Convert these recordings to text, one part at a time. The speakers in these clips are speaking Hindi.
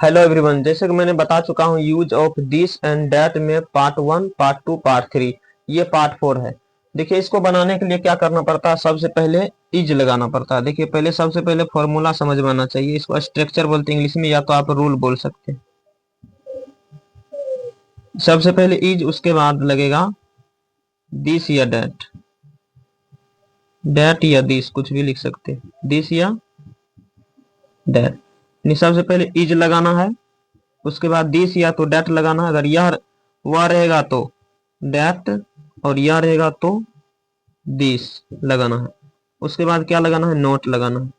हेलो एवरीवन, जैसे कि मैंने बता चुका हूँ use of this and that में पार्ट 1, पार्ट 2, पार्ट 3, ये पार्ट 4 है। देखिए, इसको बनाने के लिए क्या करना पड़ता है। सबसे पहले इज लगाना पड़ता है। देखिए, सबसे पहले फॉर्मूला समझ में आना चाहिए। इसको स्ट्रक्चर बोलते हैं इंग्लिश में, या तो आप रूल बोल सकते हैं। सबसे पहले इज, उसके बाद लगेगा दिस या दैट। दैट या दिस कुछ भी लिख सकते हैं, दिस या दैट। सबसे पहले इज लगाना है, उसके बाद दिस या तो डेट लगाना है। अगर यह वह रहेगा तो डेट, और यह रहेगा तो दिस लगाना है। उसके बाद क्या लगाना है, नोट लगाना है।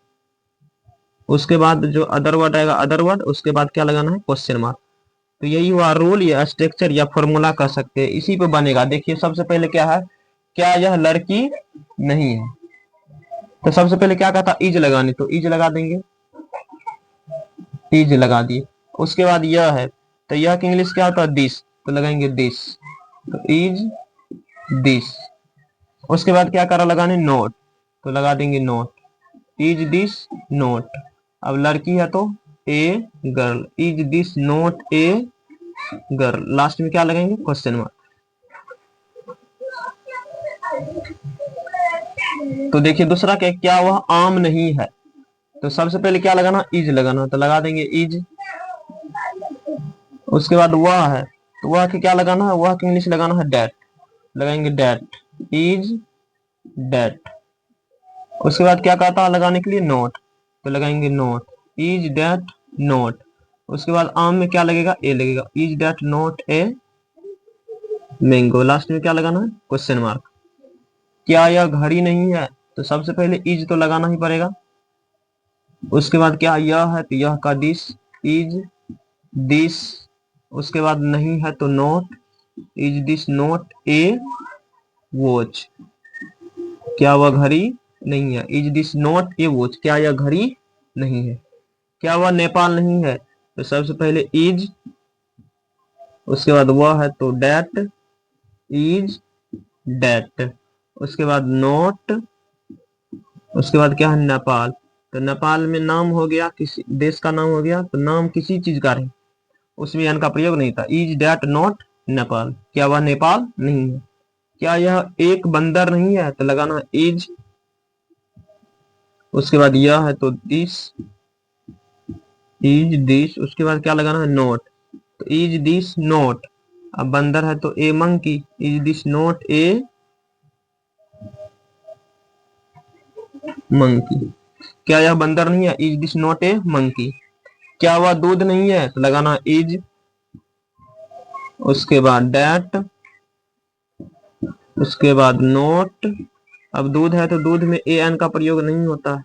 उसके बाद जो अदर वर्ड आएगा अदर वर्ड, उसके बाद क्या लगाना है, क्वेश्चन मार्क। तो यही हुआ रूल या स्ट्रक्चर या फॉर्मूला कह सकते हैं, इसी पे बनेगा। देखिए, सबसे पहले क्या है, क्या यह लड़की नहीं है। तो सबसे पहले क्या कहता, इज लगानी, तो इज लगा देंगे, इज लगा दिए। उसके बाद यह है, तो यह की इंग्लिश क्या होता है, दिस, तो लगाएंगे दिस, तो इज दिस। उसके बाद क्या करा लगाने, नोट, तो लगा देंगे नोट, इज दिस नोट। अब लड़की है तो a girl, is this not a girl. Last में क्या लगाएंगे, क्वेश्चन मार्क। तो देखिए दूसरा क्या वह आम नहीं है। तो सबसे पहले क्या लगाना, इज लगाना, तो लगा देंगे इज। उसके बाद वह है, तो वह के क्या लगाना है, वह के इंग्लिश लगाना है डेट, लगाएंगे डेट, इज डेट। उसके बाद क्या कहता है लगाने के लिए, नोट, तो लगाएंगे नोट, इज डेट नोट। उसके बाद आम में क्या लगेगा, ए लगेगा, is that not a mango. Last में क्या लगाना है, क्वेश्चन मार्क। क्या यह घड़ी नहीं है, तो सबसे पहले इज तो लगाना ही पड़ेगा। उसके बाद क्या यह है, तो यह का दिस, इज दिस। उसके बाद नहीं है तो note, is this not a watch. क्या वह घड़ी नहीं है, is this not A watch, क्या यह घड़ी नहीं है। क्या वह नेपाल नहीं है, तो सबसे पहले इज, उसके बाद वह है तो डेट, इज डेट। उसके बाद नॉट, उसके बाद क्या है, नेपाल। तो नेपाल में नाम हो गया, किसी देश का नाम हो गया, तो नाम किसी चीज का रहे, उसमें एन का प्रयोग नहीं था। इज डेट नॉट नेपाल, क्या वह नेपाल नहीं है। क्या यह एक बंदर नहीं है, तो लगाना इज। उसके बाद यह है तो दिस, इज दिस। उसके बाद क्या लगाना है, नोट, तो इज दिस नोट। अब बंदर है तो a monkey, is this not a monkey. क्या यह बंदर नहीं है, is this not a monkey. क्या वह दूध नहीं है, तो लगाना इज। उसके बाद डेट, उसके बाद नोट। अब दूध है तो दूध में ए एन का प्रयोग नहीं होता,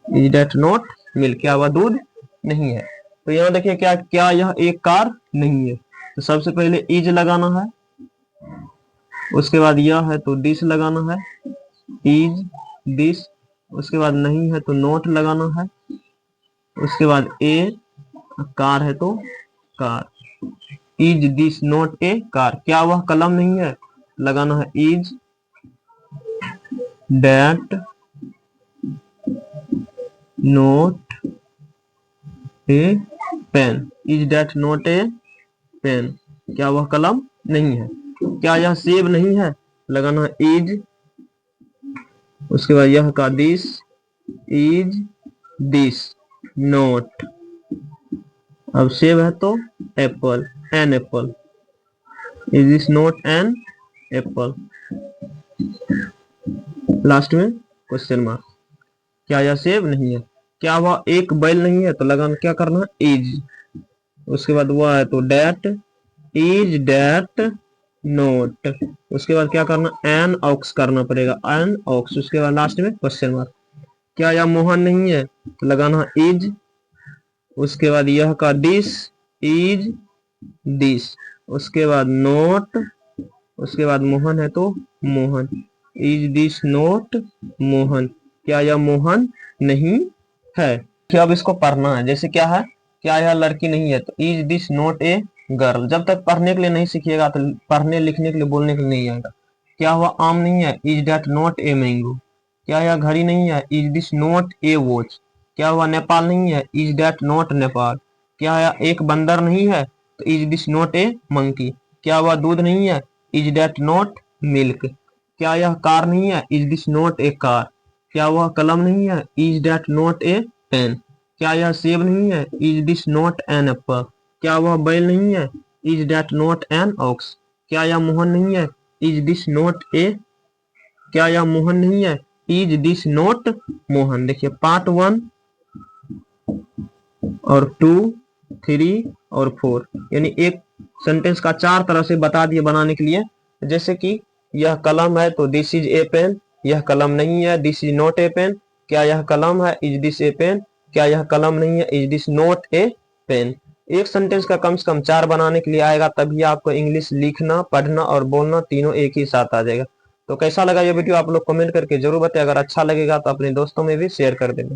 इज डेट नोट मिल्क, क्या वह दूध नहीं है। तो यहाँ देखिए क्या, क्या यह एक कार नहीं है, तो सबसे पहले इज लगाना है। उसके बाद यह है तो दिस लगाना है, इज दिस। उसके बाद नहीं है तो नोट लगाना है। उसके बाद ए, कार है तो car, is this not a car. क्या वह कलम नहीं है, लगाना है is that not a pen, is that not a pen. क्या वह कलम नहीं है। क्या यह सेब नहीं है, लगाना है इज। उसके बाद यह का दिस, इज दिस नोट। अब सेब है तो apple, an apple, is this not an apple. Last में क्वेश्चन मार्क, क्या यह सेब नहीं है। क्या वह एक बैल नहीं है, तो लगाना क्या करना है, इज। उसके बाद वह है तो डेट, इज डेट नोट। उसके बाद क्या करना, एन ऑक्स करना पड़ेगा, एन ऑक्स। उसके बाद लास्ट में क्वेश्चन मार्क। क्या यह मोहन नहीं है, तो लगाना है इज। उसके बाद यह का डिस, इज डिस। उसके बाद नोट, उसके बाद मोहन है तो Mohan, is this note Mohan. क्या यह मोहन नहीं है। कि अब इसको पढ़ना है। जैसे क्या है, क्या यह लड़की नहीं है, तो is this not a girl. जब तक पढ़ने के लिए नहीं सीखिएगा तो पढ़ने लिखने के लिए बोलने के लिए नहीं आएगा। क्या हुआ, आम नहीं है, is that not a mango. क्या यह घड़ी नहीं है, is this not a watch. क्या हुआ, नेपाल नहीं है, इज डेट नोट नेपाल। क्या यह एक बंदर नहीं है? तो is this not a monkey. क्या वह दूध नहीं है? Is that not milk. क्या यह कार नहीं है? Is this not a car. क्या वह कलम नहीं है? Is that not a pen. क्या यह सेब नहीं है? Is this not an apple. क्या वह बैल नहीं है? Is that not an ox. क्या यह मोहन नहीं है? इज दिस नॉट ए क्या यह मोहन नहीं है? Is this not Mohan. देखिए पार्ट 1 और 2, 3 और 4, यानी एक सेंटेंस का 4 तरह से बता दिए बनाने के लिए। जैसे कि यह कलम है तो दिस इज ए पेन, यह कलम नहीं है, this is not a pen. क्या यह कलम है? Is this a pen. क्या यह कलम नहीं है? Is this not a pen. एक सेंटेंस का कम से कम 4 बनाने के लिए आएगा, तभी आपको इंग्लिश लिखना, पढ़ना और बोलना तीनों एक ही साथ आ जाएगा। तो कैसा लगा ये वीडियो आप लोग कमेंट करके जरूर बताएं। अगर अच्छा लगेगा तो अपने दोस्तों में भी शेयर कर देना।